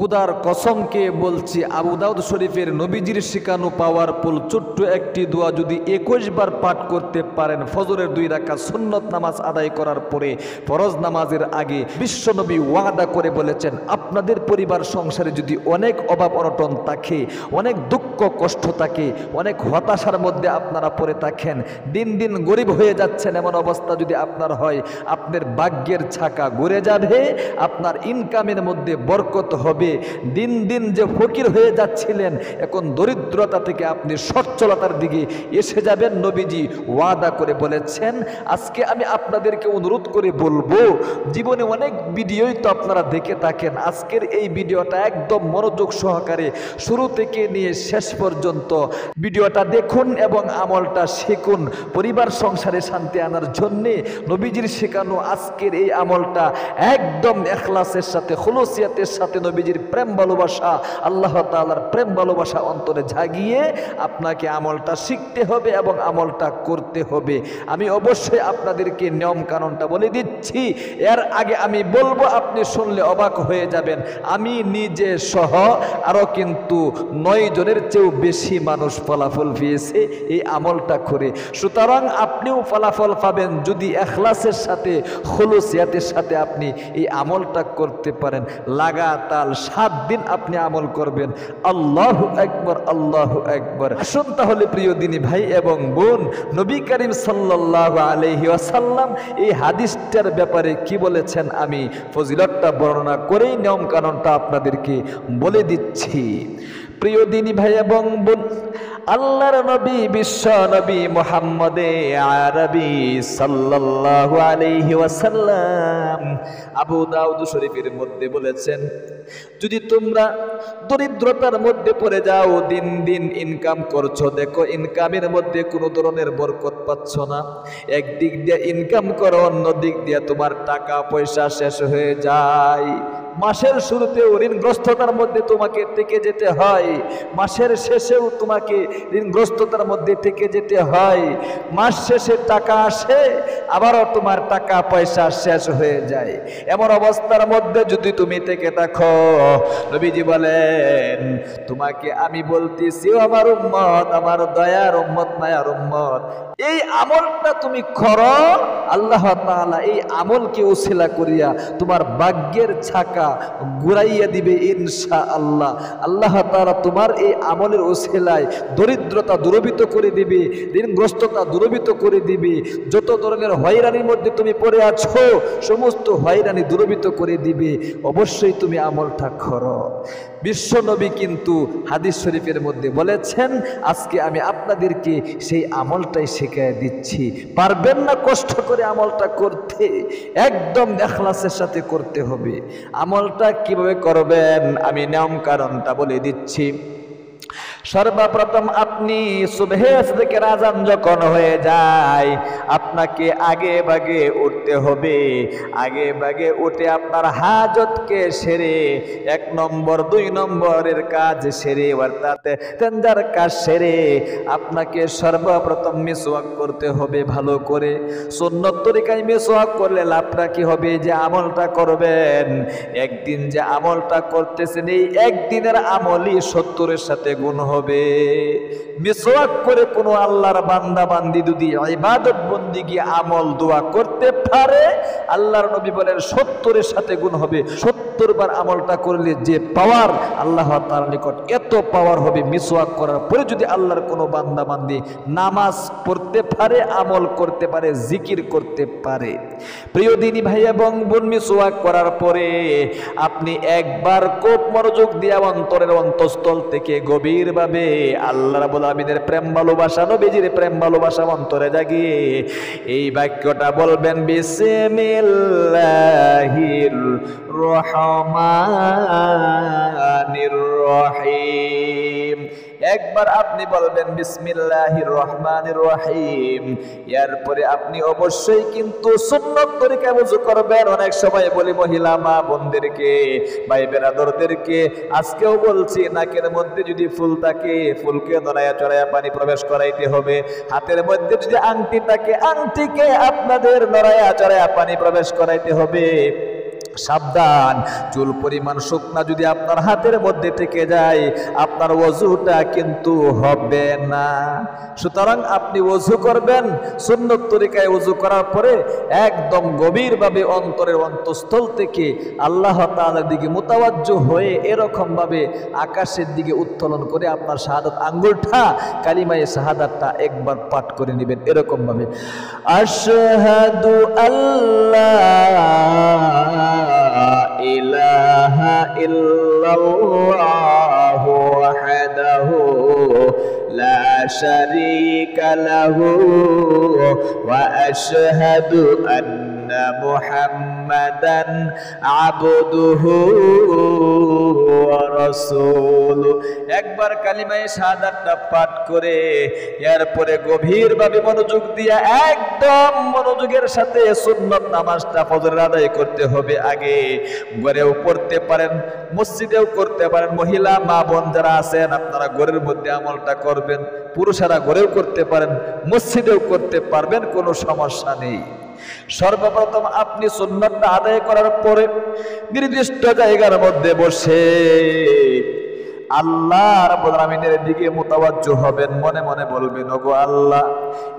খুদার কসমকে বলছি, আবু দাউদ শরীফের নবীজির শিখানো পাওয়ারফুল ছোট্ট একটি দোয়া যদি 21 বার পাঠ করতে পারেন, ফজরের 2 রাকাত সুন্নত নামাজ আদায় করার পরে ফরজ নামাজের আগে, বিশ্বনবী ওয়াদা করে বলেছেন, আপনাদের পরিবার সংসারে যদি অনেক অভাব অনটন থাকে, অনেক দুঃখ কষ্ট থাকে, অনেক হতাশার মধ্যে আপনারা পড়ে থাকেন, দিন দিন গরিব হয়ে যাচ্ছেন, এমন অবস্থা যদি আপনার হয়, আপনার ভাগ্যের ছাকা ঘুরে যাবে, আপনার ইনকামের মধ্যে বরকত হবে। দিন দিন যে ফকির হয়ে যাচ্ছিলেন, এখন দরিদ্রতা থেকে আপনি সচ্ছলতার দিকে এসে যাবেন। নবীজি ওয়াদা করে বলেছেন। আজকে আমি আপনাদেরকে অনুরোধ করে বলবো, জীবনে অনেক ভিডিওই তো আপনারা দেখে থাকেন, আজকের এই ভিডিওটা একদম মনোযোগ সহকারে শুরু থেকে নিয়ে শেষ পর্যন্ত ভিডিওটা দেখুন এবং আমলটা শিখুন। পরিবার সংসারে শান্তি আনার জন্যে নবীজির শেখানো আজকের এই আমলটা একদম ইখলাসের সাথে, খুলুসিয়াতের সাথে, নবীজির প্রেম ভালোবাসা, আল্লাহ তাআলার প্রেম ভালোবাসা অন্তরে জাগিয়ে আপনাকে আমলটা শিখতে হবে এবং আমলটা করতে হবে। আমি অবশ্যই আপনাদেরকে নিয়ম কানুনটা বলে দিচ্ছি, এর আগে আমি বলবো, আপনি শুনলে অবাক হয়ে যাবেন। আমি নিজে সহ আরও কিন্তু 9 জনের চেয়েও বেশি মানুষ ফলাফল পেয়েছে এই আমলটা করে। সুতরাং আপনিও ফলাফল পাবেন যদি ইখলাসের সাথে, খুলুসিয়াতের সাথে আপনি এই আমলটা করতে পারেন। লাগাতার 7 দিন আপনি আমল করবেন। আল্লাহু আকবার, আল্লাহু আকবার। আসুন তাহলে প্রিয় দিনী ভাই এবং বোন, নবী করিম সাল্লাল্লাহু আলাইহি ওয়াসাল্লাম এই হাদিসটার ব্যাপারে কি বলেছেন, আমি ফজিলতটা বর্ণনা করেই নিয়ম কানুনটা আপনাদেরকে বলে দিচ্ছি। প্রিয় দিনী ভাই এবং বোন, আল্লাহর নবী, বিশ্ব নবী মুহাম্মদে আরবি সাল্লাল্লাহু আলাইহি ওয়াসাল্লাম আবু দাউদ শরীফের মধ্যে বলেছেন, যদি তোমরা দরিদ্রতার মধ্যে পড়ে যাও, দিন দিন ইনকাম করছো, দেখো ইনকামের মধ্যে কোনো ধরনের বরকত পাচ্ছ না, একদিক দিয়ে ইনকাম করো, অন্য দিক দিয়ে তোমার টাকা পয়সা শেষ হয়ে যায়, মাসের শুরুতেও ঋণগ্রস্ততার মধ্যে তোমাকে থেকে যেতে হয়, মাসের শেষেও তোমাকে ঋণগ্রস্ততার মধ্যে থেকে যেতে হয়, মাস শেষে টাকা আসে, আবারও তোমার টাকা পয়সা শেষ হয়ে যায়, এমন অবস্থার মধ্যে যদি তুমি থেকে থাকো, নবীজি বলেন, তোমাকে আমি বলতেছি আমার উম্মত, আমার দয়ার উম্মত, মায়ার উম্মত, এই আমলটা তুমি করো, আল্লাহ তাআলা এই আমলকে উসিলা করিয়া তোমার ভাগ্যের ছাকা ঘুরাইয়া দিবে ইনশাআল্লাহ। আল্লাহ তাআলা তোমার এই আমলের উসিলায় দরিদ্রতা দূরীভূত করে দিবে, ঋণগ্রস্ততা দূরীভূত করে দিবে, যত ধরনের হয়রানির মধ্যে তুমি পড়ে আছো সমস্ত হয়রানি দূরীভূত করে দিবে। অবশ্যই তুমি আমলটা করো। বিশ্ব নবী কিন্তু হাদিস শরীফের মধ্যে বলেছেন, আজকে আমি আপনাদেরকে সেই আমলটাই শিখিয়ে দিচ্ছি। পারবেন না কষ্ট করে আমলটা করতে, একদম ইখলাসের সাথে করতে হবে। আমলটা কিভাবে করবেন আমি নিয়ম কারণটা বলে দিচ্ছি। সর্বপ্রথম আপনি সুবহে ফজরের আযান যখন হয়ে যায়, আপনাকে আগে ভাগে উঠতে হবে। আগে ভাগে উঠে আপনার হাজতকে সেরে, 1 নম্বর 2 নম্বরের কাজ সেরে, অর্থাৎ তেনজার কাজ সেরে আপনাকে সর্বপ্রথম মিসওয়াক করতে হবে ভালো করে। সুন্নত তরিকায় মিসওয়াক করলে লাভটা কি হবে, যে আমলটা করবেন, একদিন যে আমলটা করতেছেন এই একদিনের আমলই 70-এর সাথে গুণ হবে। মিসওয়াক করে কোনো আল্লাহর বান্দা বান্দি যদি ইবাদত বন্দেগী আমল দোয়া করতে পারে, আল্লাহর নবী বলেন 70-এর সাথে গুণ হবে। 70 বার আমলটা করলে যে পাওয়ার আল্লাহ তাআলার নিকট, এত পাওয়ার হবে। মিসওয়াক করার পরে যদি আল্লাহর কোনো বান্দা বান্দি নামাজ পড়তে পারে, আমল করতে পারে, জিকির করতে পারে। প্রিয় দিনী ভাই এবং বোন, মিসওয়াক করার পরে আপনি একবার খুব মনোযোগ দিয়ে অন্তরের অন্তঃস্থল থেকে গভীরভাবে আল্লাহ রাব্বুল আমিনের প্রেম ভালোবাসা, নবীজির প্রেম ভালোবাসা অন্তরে জাগিয়ে এই বাক্যটা বলবেন, বিসমিল্লাহির রহমানির রহিম। একবার আপনি বলবেন বিসমিল্লাহির রহমানির রহিম। এরপরে আপনি অবশ্যই কিন্তু সুন্নত তরিকায় ওযু করবেন। অনেক সময় বলি মহিলা মা বোনদেরকে, ভাই বেরাদরদেরকে, আজকেও বলছি, নাকের মধ্যে যদি ফুল থাকে ফুলকে নড়াইয়া চড়াইয়া পানি প্রবেশ করাইতে হবে। হাতের মধ্যে যদি আংটি থাকে আংটিকে আপনাদের নড়াইয়া চড়াইয়া পানি প্রবেশ করাইতে হবে। সাবধান, চুল পরিমাণ শুকনা যদি আপনার হাতের মধ্যে থেকে যায় আপনার ওযুটা কিন্তু হবে না। সুতরাং আপনি ওযু করবেন সুন্নত তরিকায়। ওযু করার পরে একদম গভীরভাবে অন্তরের অন্তঃস্থল থেকে আল্লাহ তাআলার দিকে মুতাওয়াজ্জু হয়ে এরকম ভাবে আকাশের দিকে উত্তোলন করে আপনার শাহাদাত আঙ্গুলটা কালিমায়ে শাহাদাতটা একবার পাঠ করে নেবেন এরকম ভাবে, আশহাদু আল্লাহ ইলাহা ইল্লাল্লাহু ওয়াহদাহু লা শারীকা লাহু ওয়া আশহাদু আন্না মুহাম্মাদান আবদুহু ওয়া রাসূলুহু। একবার কালিমায়ে শাহাদাতটা পাঠ করে এরপরে গভীরভাবে মনোযোগ দিয়ে একদম মনোযোগের সাথে সুন্নত নামাজটা ফজর আদায় করতে হবে। আগে ঘরেও পড়তে পারেন, মসজিদেও করতে পারেন। মহিলা মা বোন যারা আছেন আপনারা ঘরের মধ্যে আমলটা করবেন, পুরুষেরা ঘরেও করতে পারেন, মসজিদেও করতে পারবেন, কোনো সমস্যা নেই। সর্বপ্রথম আপনি সুন্নাতটা আদায় করার পরে নির্দিষ্ট জায়গার মধ্যে বসে আল্লাহ রাব্বুল আলামিনের দিকে মুতাওয়াজ্জু হবেন। মনে মনে বলবেন, ওগো আল্লাহ,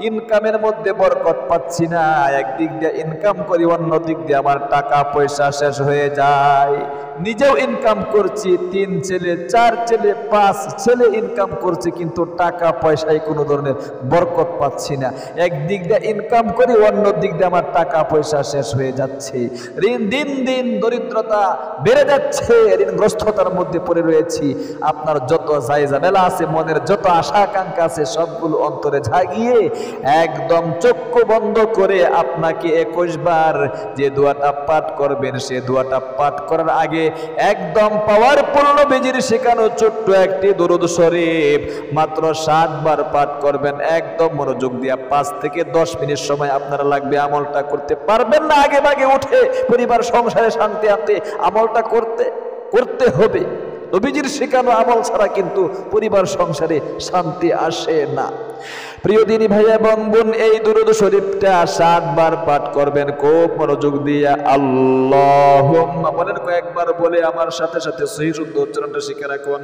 ইনকামের মধ্যে বরকত পাচ্ছি না, একদিক দিয়ে ইনকাম করি অন্য দিক দিয়ে আমার টাকা পয়সা শেষ হয়ে যায়। নিজেও ইনকাম করছি, 3 ছেলে 4 ছেলে 5 ছেলে ইনকাম করছি, কিন্তু টাকা পয়সায় কোনো ধরনের বরকত পাচ্ছি না। একদিক দিয়ে ইনকাম করি অন্য দিক দিয়ে আমার টাকা পয়সা শেষ হয়ে যাচ্ছে। ঋণ দিন দিন দরিদ্রতা বেড়ে যাচ্ছে, ঋণগ্রস্ততার মধ্যে পড়ে রয়েছি। আপনার যত ঝামেলা আছে, মনের যত আশা আকাঙ্ক্ষা আছে সবগুলো অন্তরে জাগিয়ে একদম চক্ষু বন্ধ করে আপনাকে 21 বার যে দোয়াটা পাঠ করবেন সে দোয়াটা পাঠ করার আগে একদম পাওয়ারফুল নবীজির শেখানো ছোট্ট একটি দরুদ শরীফ মাত্র 7 বার পাঠ করবেন। একদম মনোযোগ দিয়ে 5 থেকে 10 মিনিট সময় আপনারা লাগবে। আমলটা করতে পারবেন না আগে ভাগে উঠে পরিবার সংসারে শান্তি আনতে আমলটা করতে হবে। নবীজির শেখানো আমল ছাড়া কিন্তু পরিবার সংসারে শান্তি আসে না। প্রিয় দিনী ভাই এবং বোন, এই দুরূদ শরীফটা 7 বার পাঠ করবেন খুব মনোযোগ দিয়ে। আল্লাহুম্মা বলেন কয়েকবার বলে আমার সাথে সাথে সহিহ শুদ্ধ উচ্চারণটা শিখে রাখুন।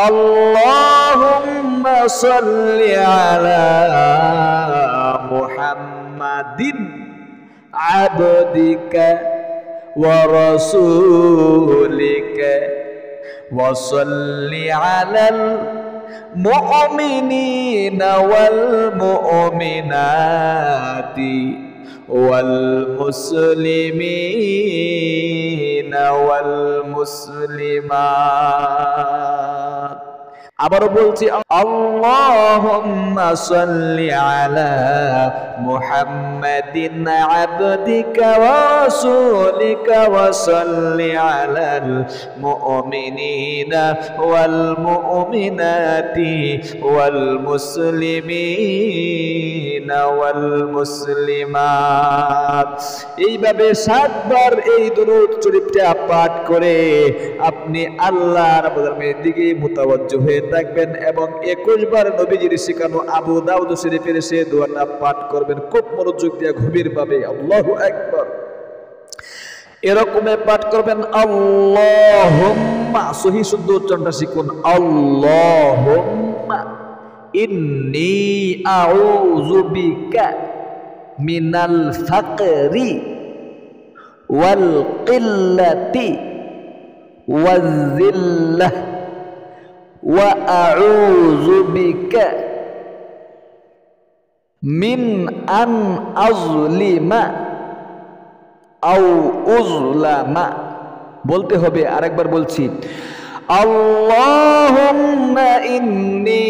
আল্লাহুম্মা সাল্লি আলা মুহাম্মাদিন আবদিকা ওয়া রাসূলিকা وصل على المؤمنين والمؤمنات والمسلمين والمسلمات। আবারও বলছি, আল্লাহুম্মা সাল্লি আলা মুহাম্মাদিন আবদিকা ওয়া রাসূলিকা ওয়া সাল্লি আলাল মুমিনিনা ওয়াল মুমিনাতি ওয়াল মুসলিমিনা ওয়াল মুসলিমাত। এইভাবে 7 বার এই দুরূদ শরীফটা পাঠ করে আপনি আল্লাহ রাব্বুল আলামিনের দিকে মুতাওয়াজ্জু হয়ে থাকবেন এবং 21 বার নবীজির শেখানো আবু দাউদ শরীফের সে দোয়াটা পাঠ করবেন খুব মনোযোগ দিয়ে গভীরভাবে। আল্লাহু আকবার এরকমে পাঠ করবেন। আল্লাহুম্মা সহিহ শুদ্ধ উচ্চারণটা শিখুন। আল্লাহুম্মা ইন্নী আউযু বিকা মিনাল ফাকরি ওয়াল কিল্লাতি ওয়াজ যিল্লাহ ওয়া আউযু বিকা মিন আন আযলিমা আও উযলামা। বলতে হবে, আরেকবার বলছি। আল্লাহুম্মা ইন্নী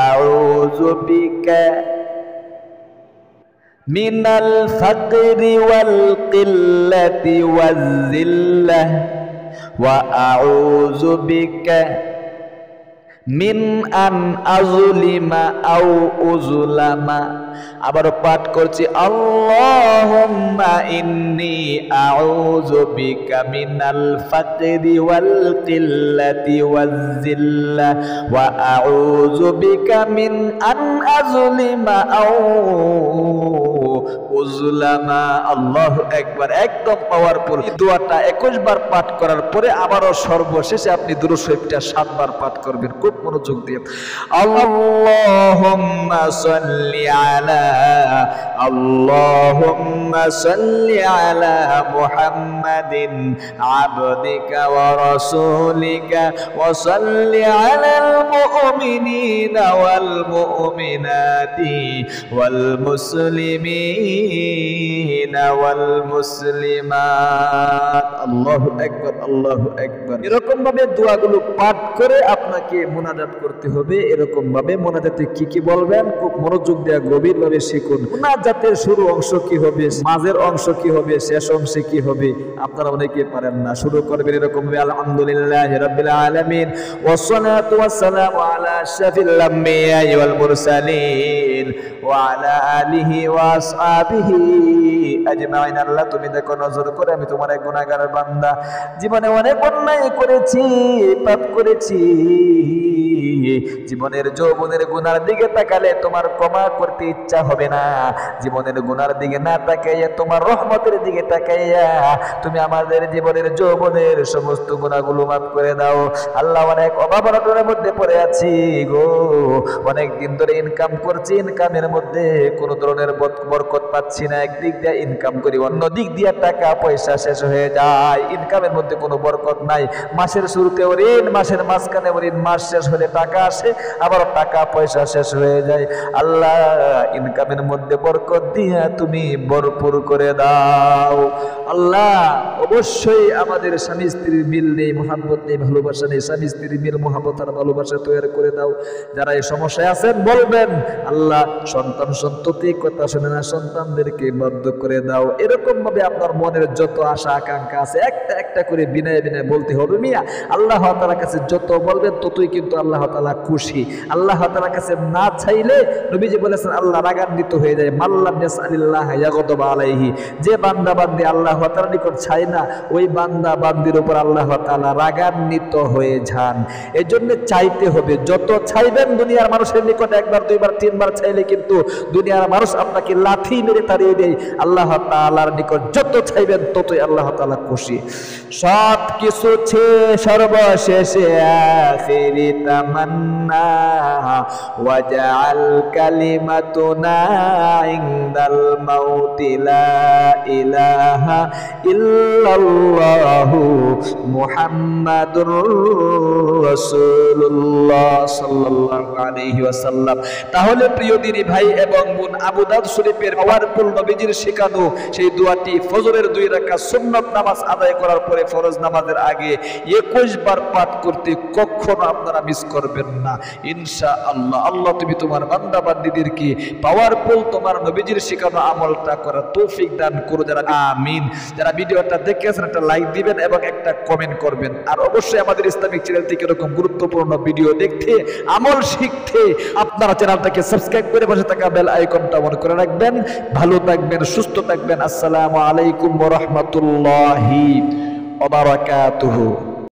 আউযু বিকা মিনাল ফাকরি ওয়াল কিল্লাতি ওয়াজ যিল্লাহ ওয়া আউযু বিকা মিন আন আযলিমা আও উযলামা আবারও পাঠ করছি, আল্লাহুম্মা ইন্নী আউযু বিকা মিনাল ফাকরি ওয়াল কিল্লাতি ওয়াজ জিল্লা ওয়া আউযু বিকা মিন আন আযলিমা আও উযলামা। আল্লাহু আকবার। একদম পাওয়ারফুল দোয়াটা 21 বার পাঠ করার পরে আবারও সর্বশেষে আপনি দুরূদ শরীফটা 7 বার পাঠ করবেন। খুব মনোযোগ দিয়ে আল্লাহুম্মা সাল্লি আলা মুহাম্মাদিন আবদিকা ওয়া রাসূলিকা ওয়া সাল্লি আলাল মুমিনিনা ওয়াল মুমিনাতি ওয়াল মুসলিমিনা ওয়াল মুসলিমাত। আল্লাহু আকবার, আল্লাহু আকবার। এরকম ভাবে দোয়াগুলো পাঠ করে আপনাকে মুনাজাত করতে হবে। এরকম ভাবে মুনাজাতে কি কি বলবেন খুব মনোযোগ দিয়ে গভীর ভাবে শিখুন। মুনাজাতের শুরু অংশ কি হবে, মাঝের অংশ কি হবে, শেষ অংশে কি হবে আপনারা অনেকে পারেন না। শুরু করবেন এরকম ভাবে, আলহামদুলিল্লাহি রাব্বিল আলামিন ওয়াস সালাতু ওয়াস সালামু আলা আশরাফিল আমবিয়া ওয়াল মুরসালিন ওয়া আলা আলিহি ওয়া আসহাবিহি আজমাইন। আল্লাহ তুমি দেখো, নজর করে আমি তোমার এক গুনাহগার বান্দা, জীবনে অনেক অন্যায় করেছি, পাপ করেছি। জীবনের যৌবনের গুনার দিকে তাকালে তোমার ক্ষমা করতে ইচ্ছা হবে না। জীবনের গুনার দিকে না তাকাইয়া তোমার রহমতের দিকে তাকাইয়া তুমি আমাদের জীবনের যৌবনের সমস্ত গুনাহগুলো মাফ করে দাও। আল্লাহ, অনেক অভাব অনটনের মধ্যে পড়ে আছি গো, অনেক দিন ধরে ইনকাম করছি, ইনকামের মধ্যে কোনো ধরনের বরকত পাচ্ছি না। একদিক দিয়ে ইনকাম করি, অন্য দিক দিয়ে টাকা পয়সা শেষ হয়ে যায়, ইনকামের মধ্যে কোনো বরকত নাই। মাসের শুরুতেও ঋণ, মাসের মাঝখানেও ঋণ, মাস শেষ হলে টাকা আসে, আবার টাকা পয়সা শেষ হয়ে যায়। আল্লাহ, ইনকামের মধ্যে বরকত দিয়া তুমি ভরপুর করে দাও। আল্লাহ, অবশ্যই আমাদের স্বামী স্ত্রীর মিল নেই, মহাব্বত নেই, ভালোবাসা নেই। স্বামী স্ত্রীর মিল, মহাব্বত আর ভালোবাসা তৈরি করে দাও। যারা এই সমস্যায় আছেন বলবেন, আল্লাহ সন্তান সন্ততি কথা শুনে না, সন্তানদেরকে বাধ্য করে দাও। এরকম ভাবে আপনার মনের যত আশা আকাঙ্ক্ষা আছে একটা একটা করে বিনয় বিনয় বলতে হবে মিয়া। আল্লাহ তাআলার কাছে যত বলবেন ততই কিন্তু আল্লাহ তাআলা খুশি। আল্লাহ তাআলার কাছে না চাইলে নবীজি বলেছেন আল্লাহ রাগান্বিত হয়ে যায়। মাল্লাম ইয়াসআলিল্লাহ ইয়াগদাব আলাইহি। যে বান্দা বান্দি আল্লাহ তাআলার নিকট চায় না, ওই বান্দা বান্দির উপর আল্লাহ তাআলা রাগান্বিত হয়ে যান। এজন্য চাইতে হবে, যত চাইবেন দুনিয়ার মানুষের নিকট একবার দুইবার তিনবার চাইলে কিন্তু দুনিয়ার মানুষ আপনাকে লাথি মেরে তাড়িয়ে দেয়। আল্লাহ তাআলার নিকট যত চাইবেন ততই আল্লাহ তাআলা খুশি। সব কিছু সর্বশেষে আখিরি তামান্না ওয়াজআল কালিমাতুনা ইনদাল মাউতি লা ইলাহা ইল্লাল্লাহু মুহাম্মাদুর রাসূলুল্লাহ সাল্লাল্লাহু আলাইহি ওয়াসাল্লাম। তাহলে প্রিয় দিনী ভাই এবং বোন, আবু দাউদ শরীফের পাওয়ারফুল নবীজির শেখানো সেই দোয়াটি ফজরের 2 রাকাত সুন্নাত নামাজ আদায় করার পরে ফরজ নামাজের আগে 21 বার পাঠ করতে কখনো আপনারা মিস করবেন না ইনশাআল্লাহ। আল্লাহ তুমি তোমার বান্দা বান্দীদেরকে পাওয়ারফুল তোমার নবীজির শেখানো আমলটা করার তৌফিক দান করো। যারা আমিন। যারা ভিডিওটা দেখেছেন একটা লাইক দিবেন এবং একটা কমেন্ট করবেন। আর অবশ্যই আমাদের ইসলামিক চ্যানেল থেকে এরকম গুরুত্বপূর্ণ ভিডিও দেখতে, আমল শিখতে আপনারা চ্যানেলটাকে সাবস্ক্রাইব করে পাশে থাকা বেল আইকনটা অন করে রাখবেন। ভালো থাকবেন, সুস্থ থাকবেন। আসসালামু আলাইকুম ওয়া রাহমাতুল্লাহি ওয়া বারাকাতুহু।